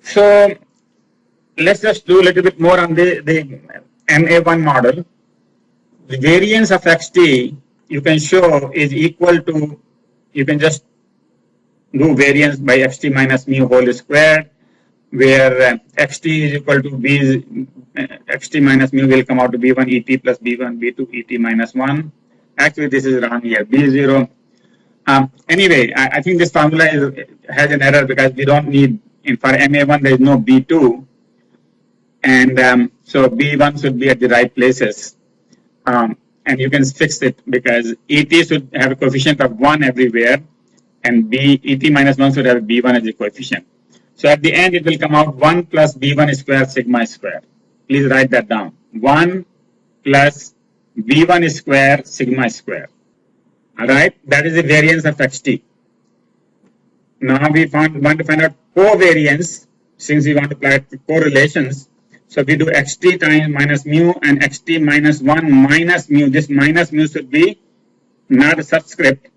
So let's just do a little bit more on the MA1 model. The variance of xt you can show is equal to, you can just do variance by xt minus mu whole squared, where xt is equal to b, xt minus mu will come out to b1 et plus b1 b2 et minus 1. Actually, this is wrong here, b0. Anyway, I think this formula has an error because we don't need, for MA1 there is no b2, and so b1 should be at the right places. And you can fix it because et should have a coefficient of 1 everywhere, and et minus 1 should have b1 as a coefficient. So at the end, it will come out 1 plus b1 square sigma square. Please write that down. 1 plus b1 square sigma square. All right, that is the variance of xt. Now we want to find out covariance, since we want to apply correlations. So we do xt times minus mu and xt minus 1 minus mu. This minus mu should be not a subscript.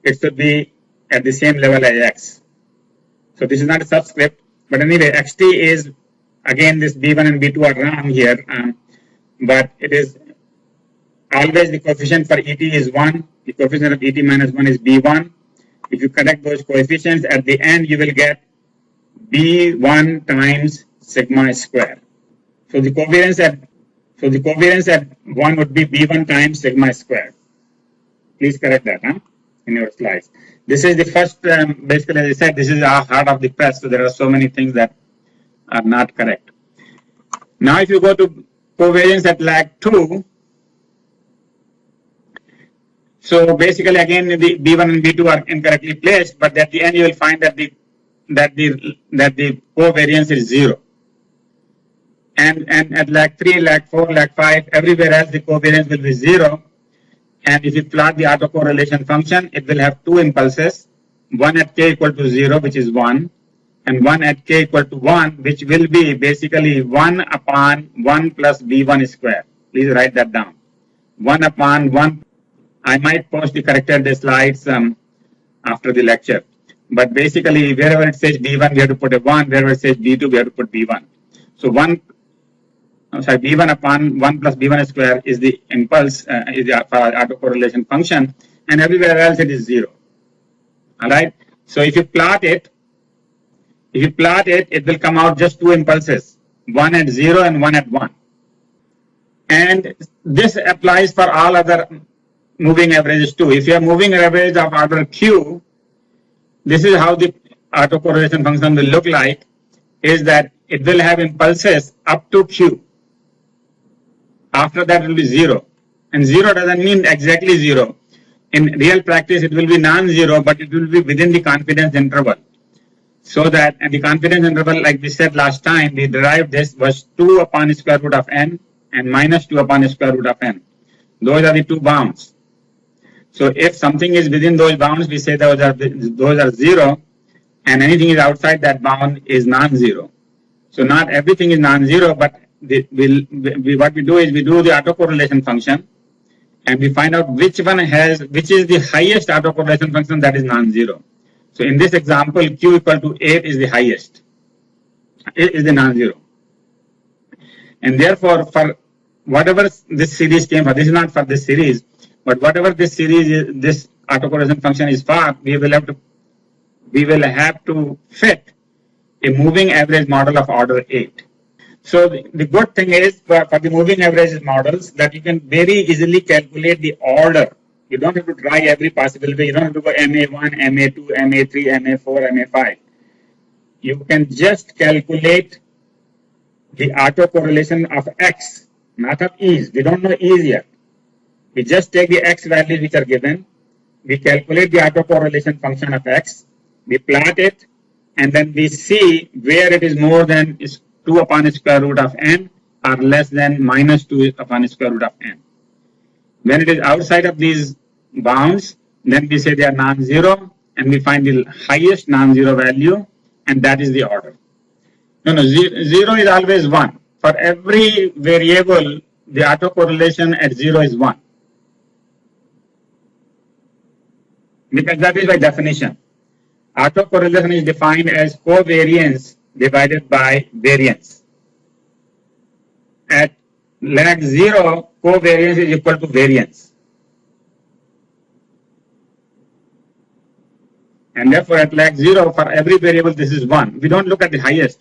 It should be at the same level as x. So this is not a subscript. But anyway, xt is, again, this b1 and b2 are wrong here. But it is always the coefficient for et is 1. The coefficient of et minus 1 is b1. If you correct those coefficients, at the end you will get b1 times sigma square. So the covariance at 1 would be b1 times sigma square. Please correct that in your slides. This is the first, basically, as I said, this is our heart of the press. So there are so many things that are not correct. Now, if you go to covariance at lag 2, so basically, again, the b1 and b2 are incorrectly placed, but at the end you will find that the covariance is 0. And at lag 3, lag 4, lag 5, everywhere else the covariance will be 0. And if you plot the autocorrelation function, it will have two impulses, one at k equal to 0, which is 1, and one at k equal to 1, which will be basically 1 upon 1 plus b1 square. Please write that down. 1 upon 1. I might post the corrected slides after the lecture. But basically, wherever it says b1, we have to put a 1. Wherever it says b2, we have to put b1. So b1 upon 1 plus b1 square is the impulse, is the autocorrelation function, and everywhere else it is 0. All right. So if you plot it, it will come out just two impulses, one at 0 and one at 1. And this applies for all other moving averages too. If you have moving average of order q, this is how the autocorrelation function will look like, is that it will have impulses up to q. After that it will be 0. And 0 doesn't mean exactly 0. In real practice, it will be non-zero, but it will be within the confidence interval. So that, and the confidence interval, like we said last time, we derived this was 2 upon square root of n and minus 2 upon square root of n. Those are the two bounds. So if something is within those bounds, we say those are 0, and anything is outside that bound is non-zero. So not everything is non-zero, but what we do is we do the autocorrelation function, and we find out which is the highest autocorrelation function that is non-zero. So in this example, q equal to 8 is the highest. It is the non-zero. And therefore, for whatever this series came for, this is not for this series, but whatever this series is, this autocorrelation function is for, we will have to fit a moving average model of order 8. So the good thing is for the moving average models that you can very easily calculate the order. You don't have to try every possible way. You don't have to go MA1, MA2, MA3, MA4, MA5. You can just calculate the autocorrelation of X, not of E's. We don't know E's yet. We just take the X values which are given. We calculate the autocorrelation function of X. We plot it, and then we see where it is more than 2 upon square root of n or less than minus 2 upon square root of n. When it is outside of these bounds, then we say they are non-zero, and we find the highest non-zero value, and that is the order. No, 0 is always 1. For every variable, the autocorrelation at 0 is 1. Because that is by definition. Autocorrelation is defined as covariance divided by variance. At lag 0, covariance is equal to variance. And therefore, at lag 0, for every variable, this is 1. We don't look at the highest.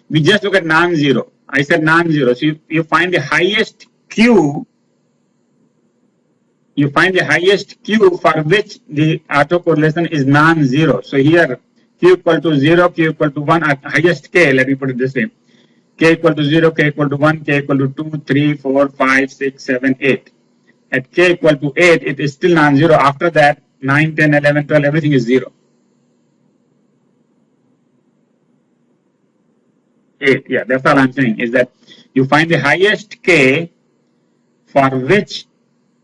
We just look at non-zero. I said non-zero. So you find the highest Q. You find the highest Q for which the autocorrelation is non-zero. So here, Q equal to 0, Q equal to 1 at highest K, let me put it this way. K equal to 0, K equal to 1, K equal to 2, 3, 4, 5, 6, 7, 8. At K equal to 8, it is still non-zero. After that, 9, 10, 11, 12, everything is 0. 8, yeah, that's all I'm saying, is that you find the highest K for which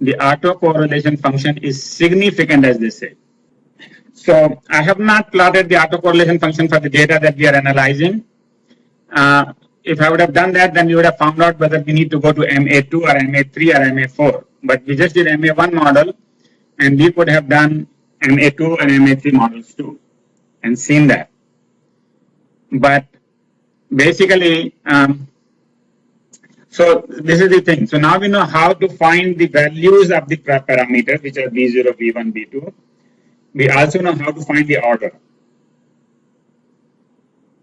the autocorrelation function is significant, as they say. So I have not plotted the autocorrelation function for the data that we are analyzing. If I would have done that, then we would have found out whether we need to go to MA2 or MA3 or MA4. But we just did MA1 model, and we could have done MA2 and MA3 models too, and seen that. But basically, so this is the thing. So now we know how to find the values of the parameters, which are B0, B1, B2. We also know how to find the order.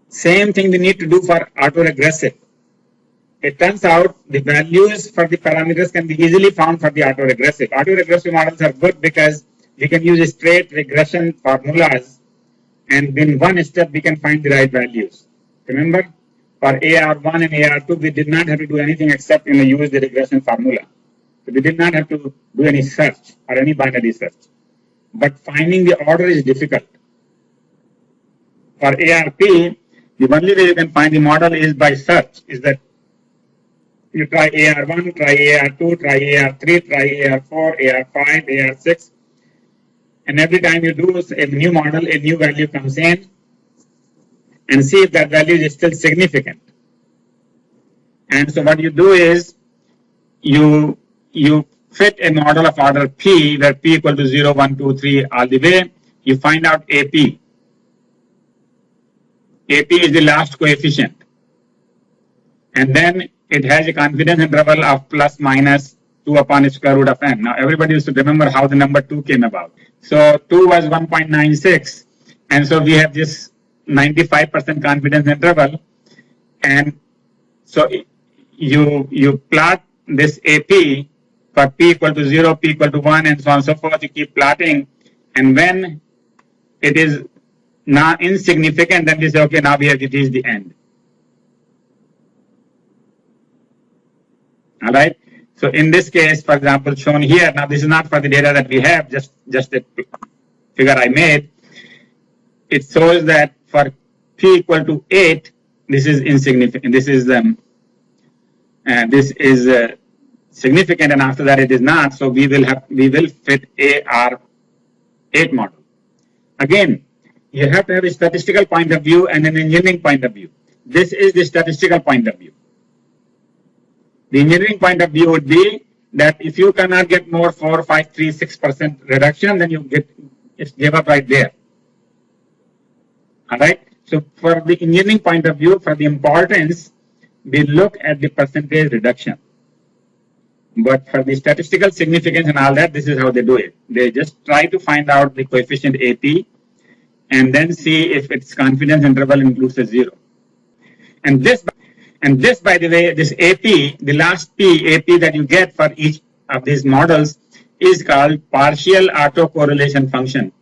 Same thing we need to do for autoregressive. It turns out the values for the parameters can be easily found for the autoregressive. Autoregressive models are good because we can use straight regression formulas, and in one step we can find the right values. Remember, for AR1 and AR2, we did not have to do anything except use the regression formula. So we did not have to do any search or any binary search. But finding the order is difficult. For ARP, the only way you can find the model is by search, is that you try AR1, try AR2, try AR3, try AR4, AR5, AR6. And every time you do a new model, a new value comes in, and see if that value is still significant. And so what you do is you fit a model of order P, where P equal to 0, 1, 2, 3 all the way. You find out AP. AP is the last coefficient. And then it has a confidence interval of plus minus 2 upon square root of n. Now everybody used to remember how the number 2 came about. So 2 was 1.96. And so we have this 95% confidence interval, and so you plot this AP for P equal to 0, P equal to 1, and so on and so forth. You keep plotting, and when it is now insignificant, then you say, okay, now we have reached the end. All right. So in this case, for example, shown here, now this is not for the data that we have, just a figure I made. It shows that for P equal to 8, this is insignificant. This is significant, and after that it is not. So we will fit AR8 model. Again, you have to have a statistical point of view and an engineering point of view. This is the statistical point of view. The engineering point of view would be that if you cannot get more 4, 5, 3, 6% reduction, then you give up right there. All right. So for the engineering point of view, for the importance, we look at the percentage reduction. But for the statistical significance and all that, this is how they do it. They just try to find out the coefficient AP and then see if its confidence interval includes a 0. And this, by the way, this AP, the last P, AP that you get for each of these models is called partial autocorrelation function,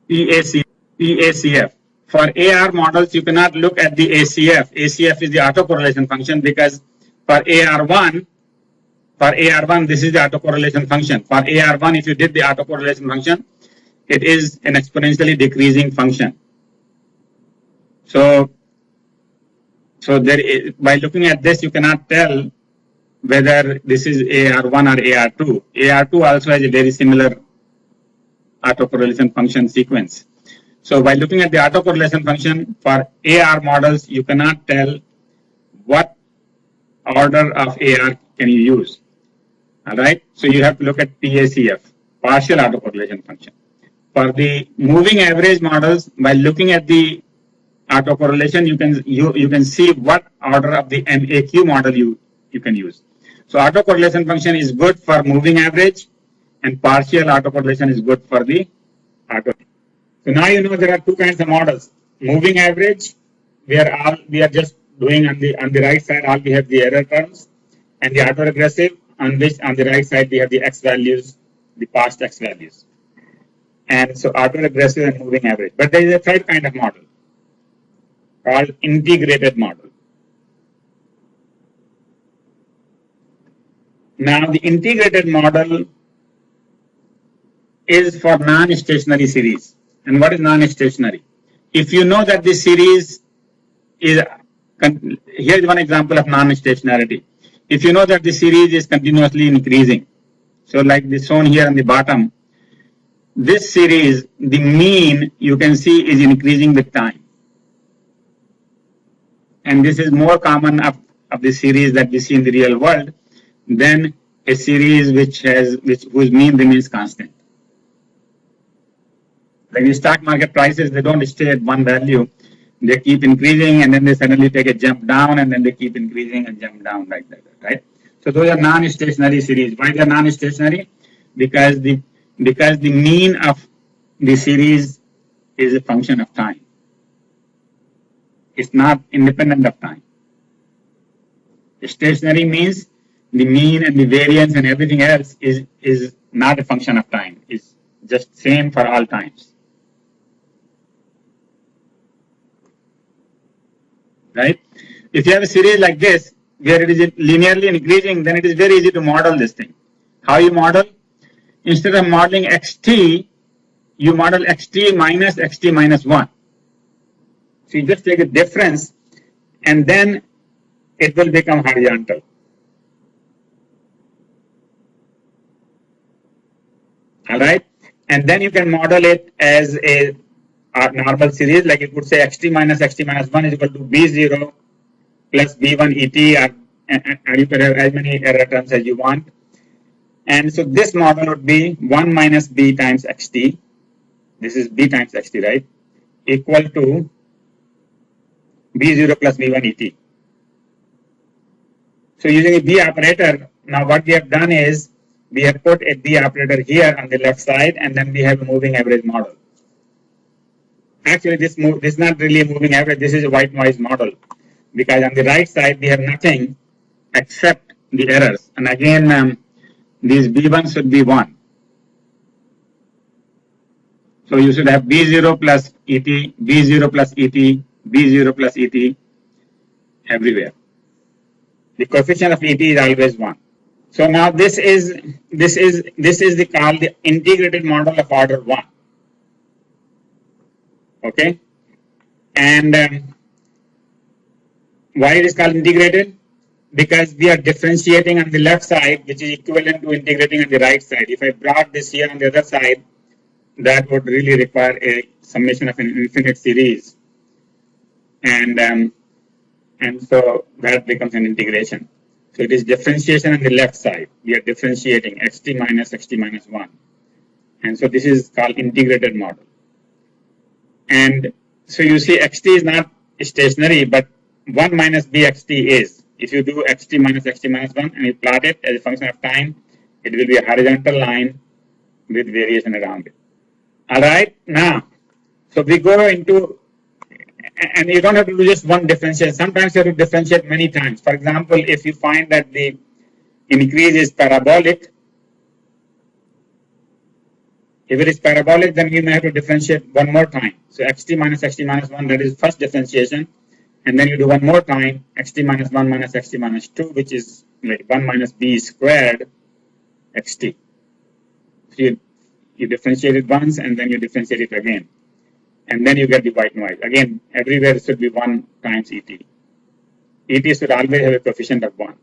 PACF. For AR models, you cannot look at the ACF. ACF is the autocorrelation function, because for AR1, this is the autocorrelation function. For AR1, if you did the autocorrelation function, it is an exponentially decreasing function. So there is, by looking at this, you cannot tell whether this is AR1 or AR2. AR2 also has a very similar autocorrelation function sequence. So by looking at the autocorrelation function for AR models, you cannot tell what order of AR can you use. All right. So you have to look at PACF, partial autocorrelation function. For the moving average models, by looking at the autocorrelation, you can see what order of the MAQ model you can use. So autocorrelation function is good for moving average, and partial autocorrelation is good for the auto. So now you know there are two kinds of models. Moving average, we are just doing on the right side, all we have the error terms, and the autoregressive, on which on the right side we have the x values, the past x values. And so autoregressive and moving average. But there is a third kind of model called integrated model. Now the integrated model is for non-stationary series. And what is non-stationary? If you know that this series is, here is one example of non-stationarity. If you know that the series is continuously increasing, so like this shown here on the bottom, this series, the mean you can see is increasing with time. And this is more common of the series that we see in the real world than a series whose mean remains constant. Like in stock market prices, they don't stay at one value. They keep increasing and then they suddenly take a jump down and then they keep increasing and jump down like that, right? So those are non-stationary series. Why they are non-stationary? Because the mean of the series is a function of time. It's not independent of time. Stationary means the mean and the variance and everything else is not a function of time. It's just same for all times. Right? If you have a series like this, where it is linearly increasing, then it is very easy to model this thing. How you model? Instead of modeling xt, you model xt minus 1. So you just take a difference and then it will become horizontal. All right? And then you can model it as a normal series, like you could say xt minus 1 is equal to b0 plus b1 et, and you can have as many error terms as you want. And so this model would be 1 minus b times xt, this is b times xt, right, equal to b0 plus b1 et. So using a b operator, now what we have done is we have put a b operator here on the left side, and then we have a moving average model. Actually, this is not really a moving average, this is a white noise model, because on the right side we have nothing except the errors. And again, these b1 should be 1. So you should have b0 plus et, b0 plus et, b0 plus et everywhere. The coefficient of et is always 1. So now this is called the integrated model of order 1. Okay, and why it is called integrated? Because we are differentiating on the left side, which is equivalent to integrating on the right side. If I brought this here on the other side, that would really require a summation of an infinite series, and so that becomes an integration. So it is differentiation on the left side. We are differentiating xt minus 1, and so this is called integrated model. And so you see xt is not stationary, but 1 minus bxt is. If you do xt minus 1 and you plot it as a function of time, it will be a horizontal line with variation around it. All right, now, so we go into, and you don't have to do just one differentiation. Sometimes you have to differentiate many times. For example, if you find that the increase is parabolic, if it is parabolic, then you may have to differentiate one more time. So xt minus 1, that is first differentiation. And then you do one more time, xt minus 1 minus xt minus 2, which is like 1 minus b squared xt. So you differentiate it once and then you differentiate it again. And then you get the white noise. Again, everywhere it should be 1 times et. Et should always have a coefficient of 1.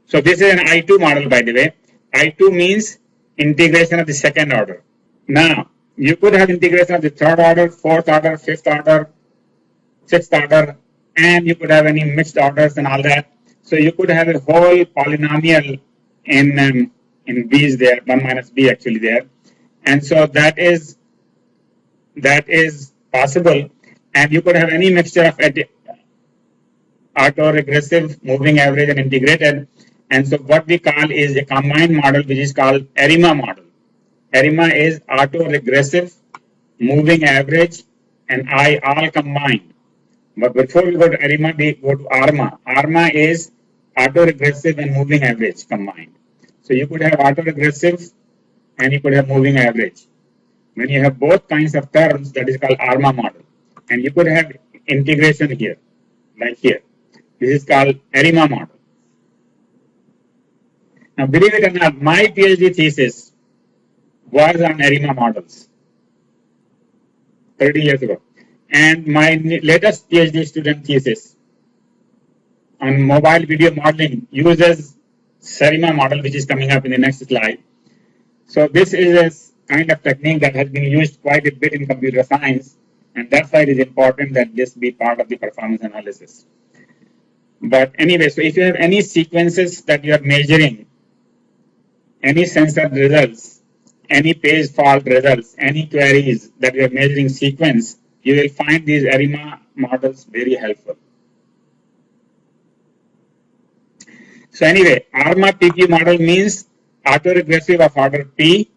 So this is an I2 model, by the way. I2 means integration of the second order. Now, you could have integration of the third order, fourth order, fifth order, sixth order, and you could have any mixed orders and all that. So you could have a whole polynomial in b's there, 1 minus b actually there. And so that is possible. And you could have any mixture of autoregressive, moving average, and integrated. And so what we call is a combined model, which is called ARIMA model. ARIMA is autoregressive, moving average, and I all combined. But before we go to ARIMA, we go to ARMA. ARMA is autoregressive and moving average combined. So you could have autoregressive and you could have moving average. When you have both kinds of terms, that is called ARMA model. And you could have integration here, like here. This is called ARIMA model. Now, believe it or not, my PhD thesis was on ARIMA models 30 years ago. And my latest PhD student thesis on mobile video modeling uses SARIMA model, which is coming up in the next slide. So this is a kind of technique that has been used quite a bit in computer science, and that's why it is important that this be part of the performance analysis. But anyway, so if you have any sequences that you are measuring, any sensor results, any page fault results, any queries that you are measuring sequence, you will find these ARIMA models very helpful. So anyway, ARMA PQ model means autoregressive of order P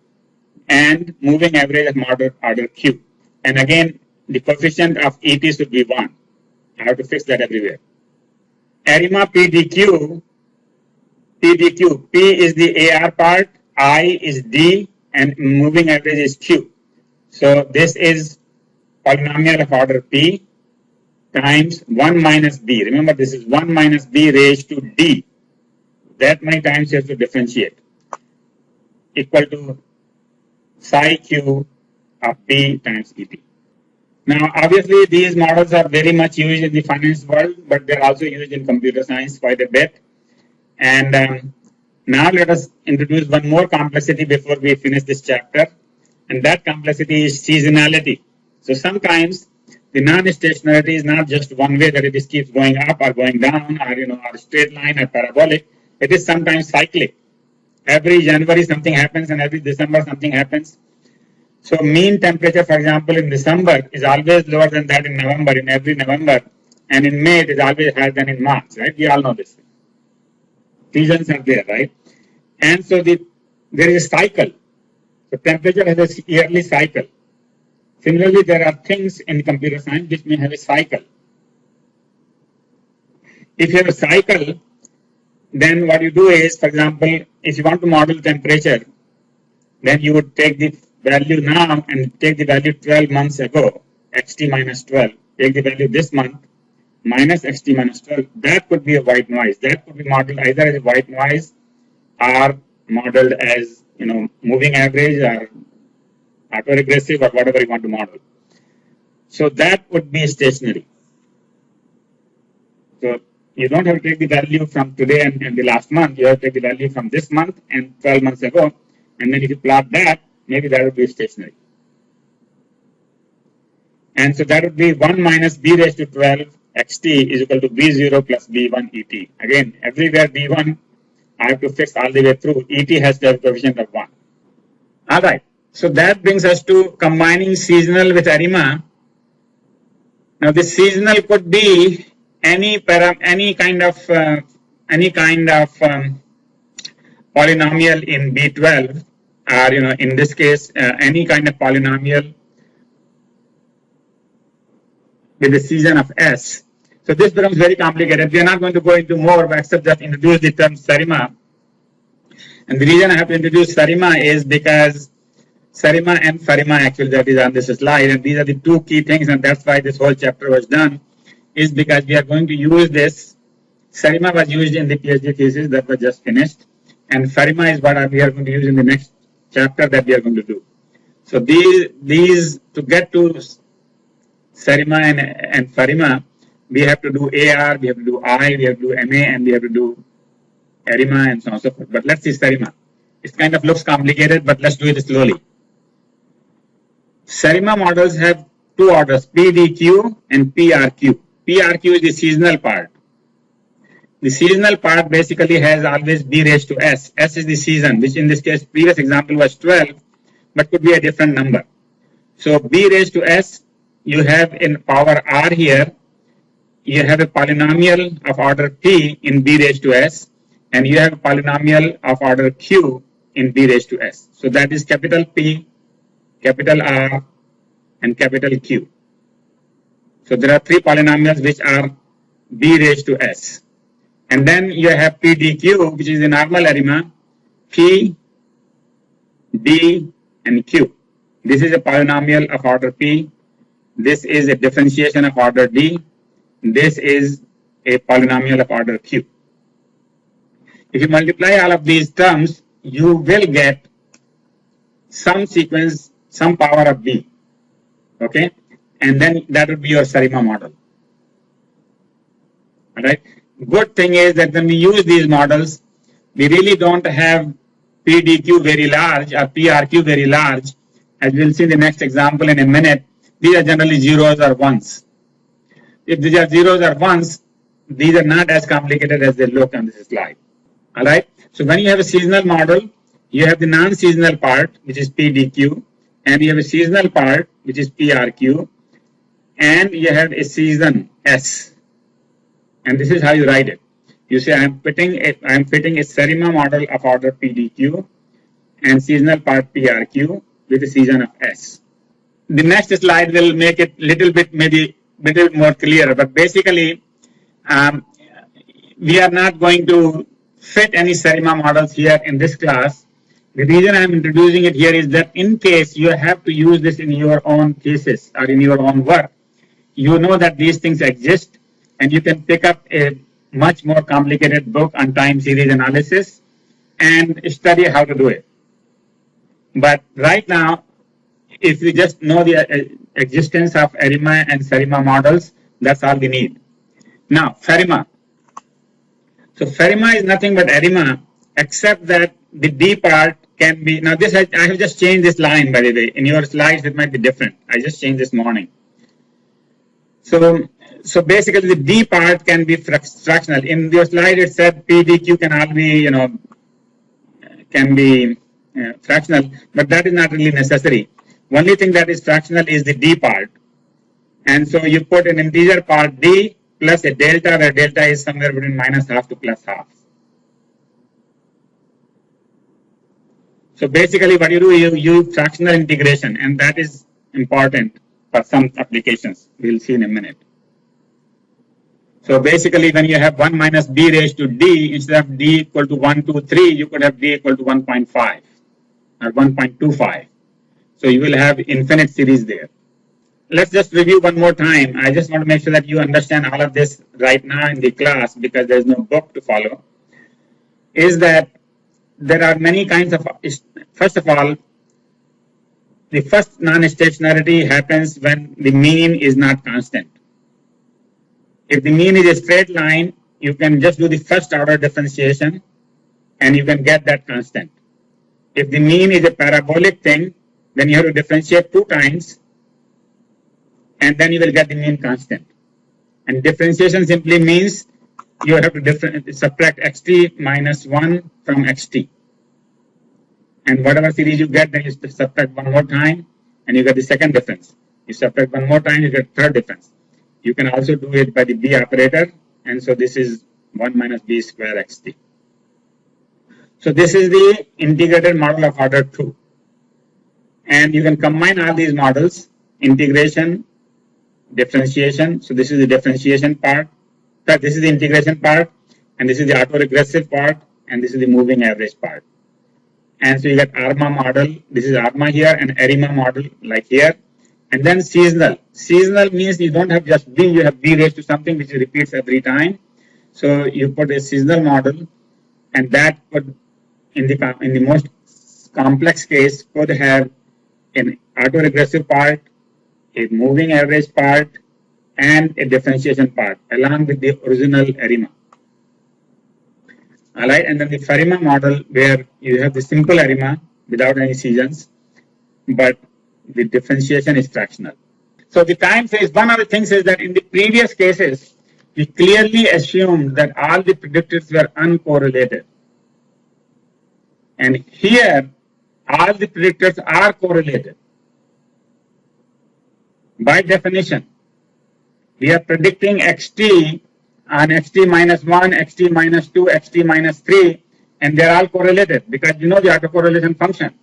and moving average of order Q. And again, the coefficient of ET should be 1. I have to fix that everywhere. ARIMA PDQ, P is the AR part, I is D, and moving average is Q. So this is polynomial of order P times 1 minus B. Remember, this is 1 minus B raised to D. That many times you have to differentiate. Equal to psi Q of B times ET. Now, obviously, these models are very much used in the finance world, but they're also used in computer science quite a bit. And now let us introduce one more complexity before we finish this chapter. And that complexity is seasonality. So sometimes the non-stationarity is not just one way, that it just keeps going up or going down, or or straight line or parabolic. It is sometimes cyclic. Every January something happens, and every December something happens. So mean temperature, for example, in December is always lower than that in November, in every November, and in May it is always higher than in March, right? We all know this. Seasons are there, right? And so there is a cycle. So temperature has a yearly cycle. Similarly, there are things in computer science which may have a cycle. If you have a cycle, then what you do is, for example, if you want to model temperature, then you would take the value now and take the value 12 months ago, xt minus 12, take the value this month, minus xt minus 12. That could be a white noise. That could be modeled either as a white noise or modeled as, moving average or autoregressive or whatever you want to model. So that would be stationary. So you don't have to take the value from today and the last month. You have to take the value from this month and 12 months ago. And then if you plot that, maybe that would be stationary. And so that would be 1 minus b raised to 12 xt is equal to b0 plus b1 et. Again, everywhere b1, I have to fix all the way through. Et has to have a coefficient of 1. All right. So that brings us to combining seasonal with ARIMA. Now, the seasonal could be any kind of polynomial in B12, or in this case, any kind of polynomial with the season of S. So this becomes very complicated. We are not going to go into more except just introduce the term SARIMA. And the reason I have to introduce SARIMA is because SARIMA and FARIMA, actually, that is on this slide, and these are the two key things, and that's why this whole chapter was done, is because we are going to use this. SARIMA was used in the PhD thesis that was just finished, and FARIMA is what we are going to use in the next chapter that we are going to do. So these to get to SARIMA and FARIMA, we have to do AR, we have to do I, we have to do MA, and we have to do ARIMA, and so on and so forth. But let's see SARIMA. It kind of looks complicated, but let's do it slowly. SARIMA models have two orders, PDQ and PRQ. PRQ is the seasonal part. The seasonal part basically has always B raised to S. S is the season, which in this case, previous example was 12, but could be a different number. So B raised to S you have in power r here, you have a polynomial of order p in b raised to s, and you have a polynomial of order q in b raised to s. So that is capital P, capital R, and capital Q. So there are three polynomials which are b raised to s. And then you have PDQ, which is the normal arima, P, D, and Q. This is a polynomial of order P. This is a differentiation of order D. This is a polynomial of order Q. If you multiply all of these terms, you will get some sequence, some power of B. Okay? And then that would be your SARIMA model. All right? Good thing is that when we use these models, we really don't have PDQ very large or PRQ very large. As we'll see in the next example in a minute, these are generally zeros or ones. If these are zeros or ones, these are not as complicated as they look on this slide. All right. So when you have a seasonal model, you have the non-seasonal part, which is PDQ, and you have a seasonal part, which is PRQ, and you have a season S. And this is how you write it. You say I'm fitting a SARIMA model of order PDQ and seasonal part PRQ with a season of S. The next slide will make it little bit maybe little more clear, but basically we are not going to fit any SARIMA models here in this class. The reason I'm introducing it here is that in case you have to use this in your own cases or in your own work, you know that these things exist and you can pick up a much more complicated book on time series analysis and study how to do it. But right now, if you just know the existence of ARIMA and SARIMA models, that's all we need. Now, FARIMA. So FARIMA is nothing but ARIMA, except that the D part can be, now this I have just changed this line, by the way. In your slides, it might be different. I just changed this morning. So basically the D part can be fractional. In your slide, it said PDQ can all be, can be fractional, but that is not really necessary. Only thing that is fractional is the D part. And so you put an integer part D plus a delta, where delta is somewhere between -half to +half. So basically what you do, you use fractional integration, and that is important for some applications. We'll see in a minute. So basically when you have 1 minus b raised to d, instead of d equal to 1, 2, 3, you could have d equal to 1.5 or 1.25. So you will have infinite series there. Let's just review one more time. I just want to make sure that you understand all of this right now in the class, because there's no book to follow. Is that there are many kinds of, first of all, the first non-stationarity happens when the mean is not constant. If the mean is a straight line, you can just do the first order differentiation and you can get that constant. If the mean is a parabolic thing, then you have to differentiate 2 times and then you will get the mean constant. And differentiation simply means you have to subtract xt minus 1 from xt. And whatever series you get, then you subtract one more time and you get the second difference. You subtract one more time, you get third difference. You can also do it by the b operator, and so this is 1 minus b square xt. So this is the integrated model of order 2. And you can combine all these models, integration, differentiation. So this is the differentiation part, this is the integration part, and this is the autoregressive part, and this is the moving average part. And so you get ARMA model, this is ARMA here, and ARIMA model like here. And then seasonal. Seasonal means you don't have just B, you have B raised to something which repeats every time. So you put a seasonal model, and that could, in the most complex case, could have an autoregressive part, a moving average part, and a differentiation part, along with the original ARIMA. All right, and then the FARIMA model, where you have the simple ARIMA without any seasons, but the differentiation is fractional. So the time phase, one of the things is that in the previous cases, we clearly assumed that all the predictors were uncorrelated. And here, all the predictors are correlated. By definition, we are predicting xt on xt minus 1, xt minus 2, xt minus 3, and they're all correlated because you know the autocorrelation function.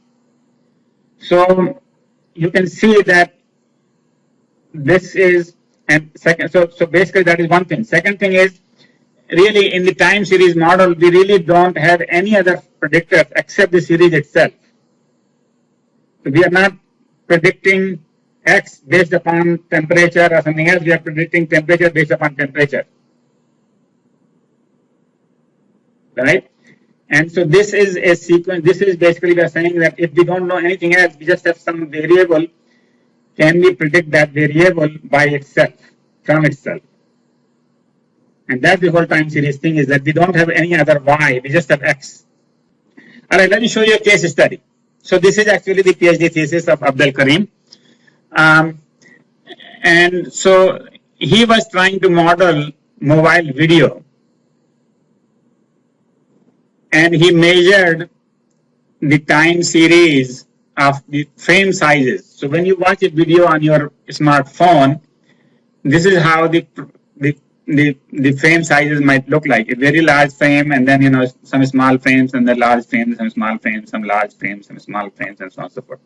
So you can see that this is, and second, so basically that is one thing. Second thing is, really in the time series model, we really don't have any other predictors except the series itself. So we are not predicting X based upon temperature or something else. We are predicting temperature based upon temperature. Right? And so this is a sequence. This is basically we are saying that if we don't know anything else, we just have some variable. Can we predict that variable by itself, from itself? And that's the whole time series thing, is that we don't have any other Y, we just have X. All right, let me show you a case study. So this is actually the PhD thesis of Abdul Karim. And so he was trying to model mobile video. And he measured the time series of the frame sizes. So when you watch a video on your smartphone, this is how the frame sizes might look like. A very large frame, and then some small frames, and then large frames, some small frames, some large frames, some small frames, and so on and so forth.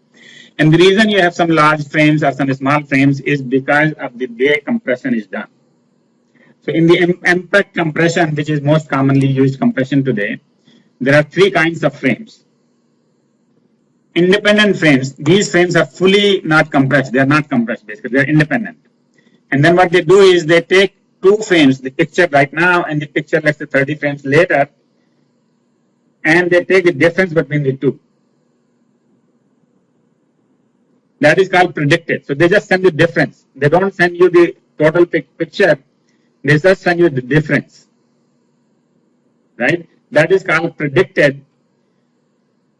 And the reason you have some large frames or some small frames is because of the way compression is done. So in the MPEG compression, which is most commonly used compression today, there are three kinds of frames. Independent frames, these frames are fully not compressed. They are not compressed, basically. They are independent. And then what they do is they take two frames, the picture right now and the picture, let's say 30 frames later, and they take the difference between the two. That is called predicted. So they just send the difference. They don't send you the total picture. They just send you the difference. Right? That is called predicted.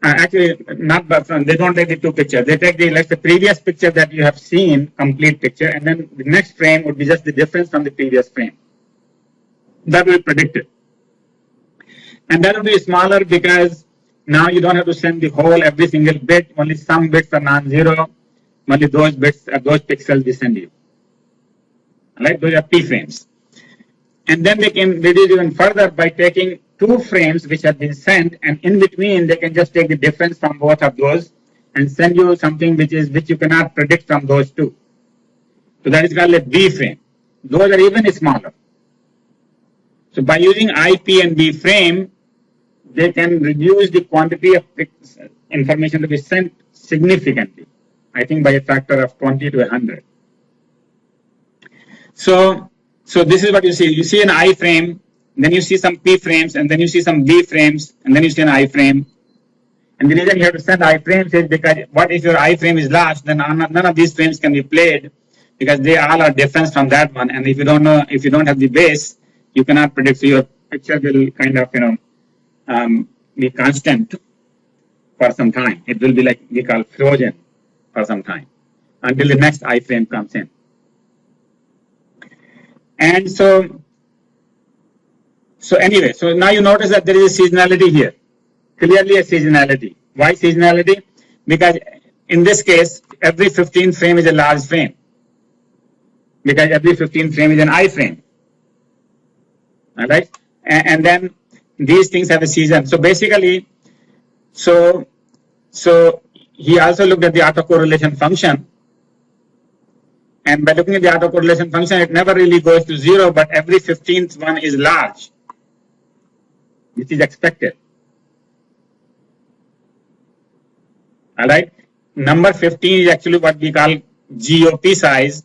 Actually, not but they don't take the two pictures. They take the previous picture that you have seen, complete picture, and then the next frame would be just the difference from the previous frame. That will be predicted. And that will be smaller because now you don't have to send the whole, every single bit. Only some bits are non-zero. Only those bits, those pixels they send you. Right? Those are P frames. And then they can reduce even further by taking two frames which have been sent, and in between they can just take the difference from both of those and send you something which you cannot predict from those two. So that is called a B frame. Those are even smaller. So by using IP and B frame, they can reduce the quantity of information to be sent significantly. I think by a factor of 20 to 100. So this is what you see. You see an I frame, then you see some P frames, and then you see some B frames, and then you see an I frame. And the reason you have to send I frames is because what if your I frame is large, then none of these frames can be played because they all are different from that one. And if you don't know, if you don't have the base, you cannot predict. So your picture will kind of, be constant for some time. It will be like we call frozen for some time until the next I frame comes in. And so anyway, so now you notice that there is a seasonality here. Clearly a seasonality. Why seasonality? Because in this case, every 15th frame is a large frame. Because every 15th frame is an I frame. All right? And then these things have a season. So basically, so he also looked at the autocorrelation function. And by looking at the autocorrelation function, it never really goes to 0, but every 15th one is large, which is expected. All right. Number 15 is actually what we call GOP size,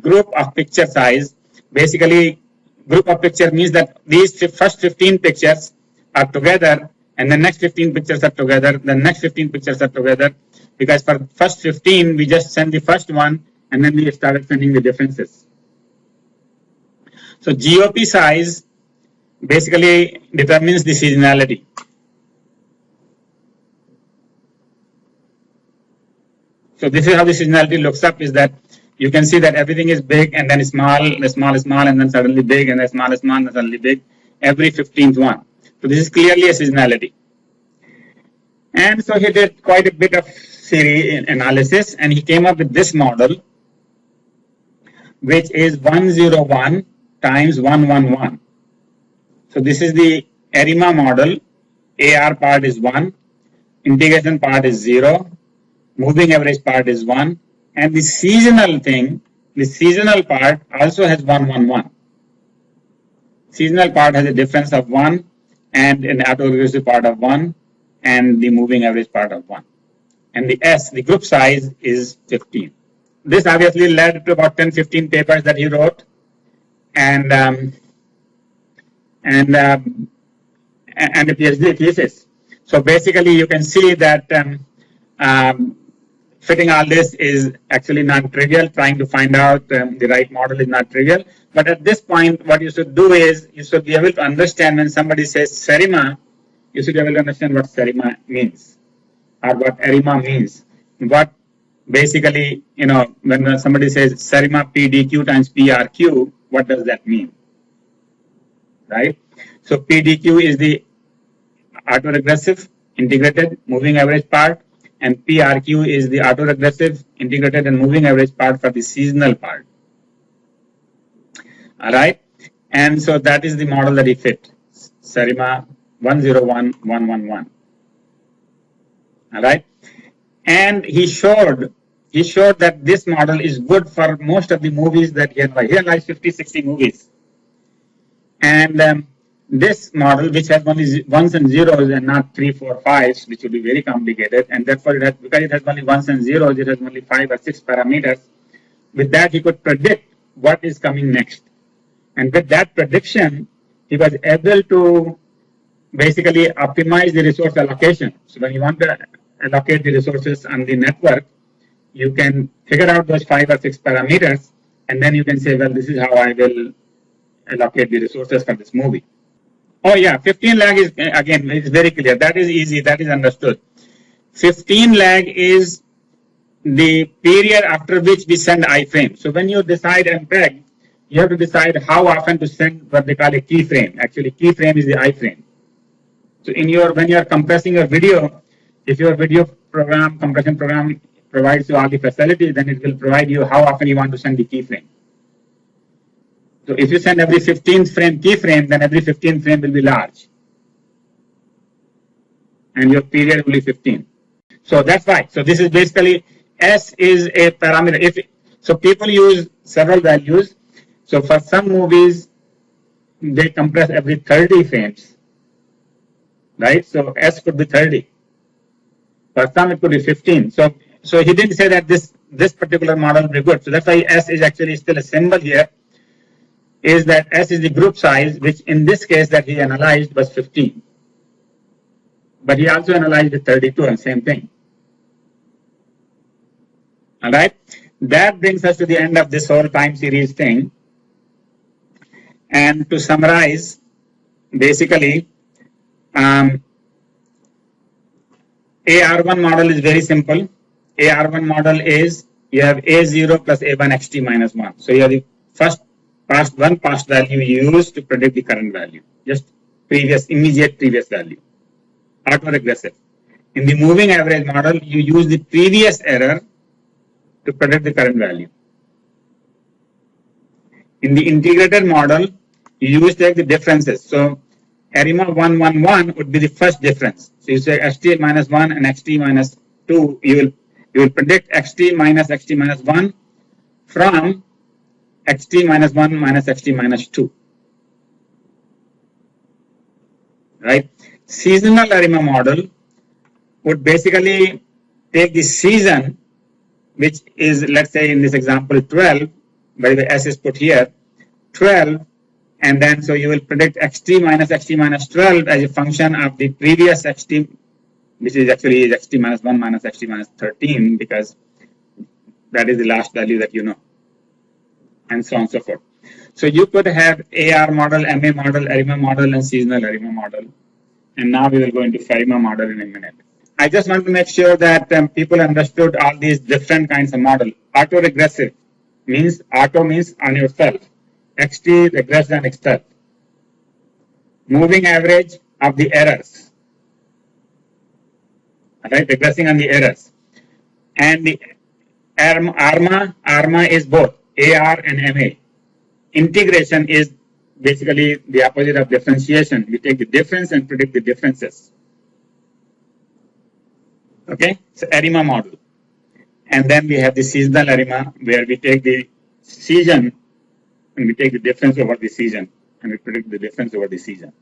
group of picture size. Basically, group of picture means that these first 15 pictures are together, and the next 15 pictures are together, the next 15 pictures are together, because for first 15, we just send the first one, and then we started sending the differences. So GOP size basically determines the seasonality. So this is how the seasonality looks up, is that you can see that everything is big and then small, small, and then suddenly big, and then small, and then suddenly big, every 15th one. So this is clearly a seasonality. And so he did quite a bit of series analysis, and he came up with this model. which is 101 times 111. So this is the ARIMA model. AR part is 1, integration part is 0, moving average part is 1, and the seasonal thing, the seasonal part also has 111. Seasonal part has a difference of 1 and an autoregressive part of 1 and the moving average part of 1. And the S, the group size, is 15. This obviously led to about 10-15 papers that he wrote, and a PhD thesis. So basically, you can see that fitting all this is actually not trivial. Trying to find out the right model is not trivial. But at this point, what you should do is you should be able to understand when somebody says SARIMA, you should be able to understand what SARIMA means or what ARIMA means. What basically, you know, when somebody says SARIMA PDQ times PRQ, what does that mean? Right? So PDQ is the autoregressive integrated moving average part, and PRQ is the autoregressive integrated and moving average part for the seasonal part. All right, and so that is the model that he fit, SARIMA 101-111. All right, and he showed that this model is good for most of the movies that he analyzed. He analyzed 50-60 movies, and this model, which has only ones and zeros and not 3, 4, 5s, which would be very complicated, and therefore it has, because it has only ones and zeros, it has only 5 or 6 parameters. With that, he could predict what is coming next, and with that prediction, he was able to basically optimize the resource allocation. So when you want to allocate the resources on the network, you can figure out those 5 or 6 parameters, and then you can say, well, this is how I will allocate the resources for this movie. Oh yeah, 15 lag is, again, it's very clear. That is easy, that is understood. 15 lag is the period after which we send iframe. So when you decide MPEG, you have to decide how often to send what they call a keyframe. Actually, keyframe is the iframe. So when you are compressing your video, if your video program, compression program provides you all the facilities, then it will provide you how often you want to send the keyframe. So if you send every 15th frame keyframe, then every 15th frame will be large. And your period will be 15. So that's why. So this is basically, S is a parameter. So people use several values. So for some movies, they compress every 30 frames. Right? So S could be 30. For some it could be 15. So he didn't say that this particular model will be good. So that's why S is actually still a symbol here. Is that S is the group size, which in this case that he analyzed was 15. But he also analyzed the 32 and same thing. All right. That brings us to the end of this whole time series thing. And to summarize, basically, AR1 model is very simple. AR1 model is you have A0 plus A1 XT minus 1. So you have the first past value you use to predict the current value, just immediate previous value, autoregressive. In the moving average model, you use the previous error to predict the current value. In the integrated model, you use take the differences. So ARIMA 111 would be the first difference. So you say XT minus 1 and XT minus 2, you will predict XT minus 1 from XT minus 1 minus XT minus 2. Right? Seasonal ARIMA model would basically take the season, which is, let's say in this example, 12, by the way, S is put here, 12, and then so you will predict XT minus 12 as a function of the previous XT, which is actually XT minus 1 minus XT minus 13, because that is the last value that you know, and so on and so forth. So you could have AR model, MA model, ARIMA model, and seasonal ARIMA model. And now we will go into FARIMA model in a minute. I just want to make sure that people understood all these different kinds of model. Autoregressive means auto means on yourself. XT regress on itself. Moving average of the errors. Right, regressing on the errors. And the ARMA is both AR and MA. Integration is basically the opposite of differentiation. We take the difference and predict the differences. Okay, so ARIMA model. And then we have the seasonal ARIMA, where we take the season and we take the difference over the season and we predict the difference over the season.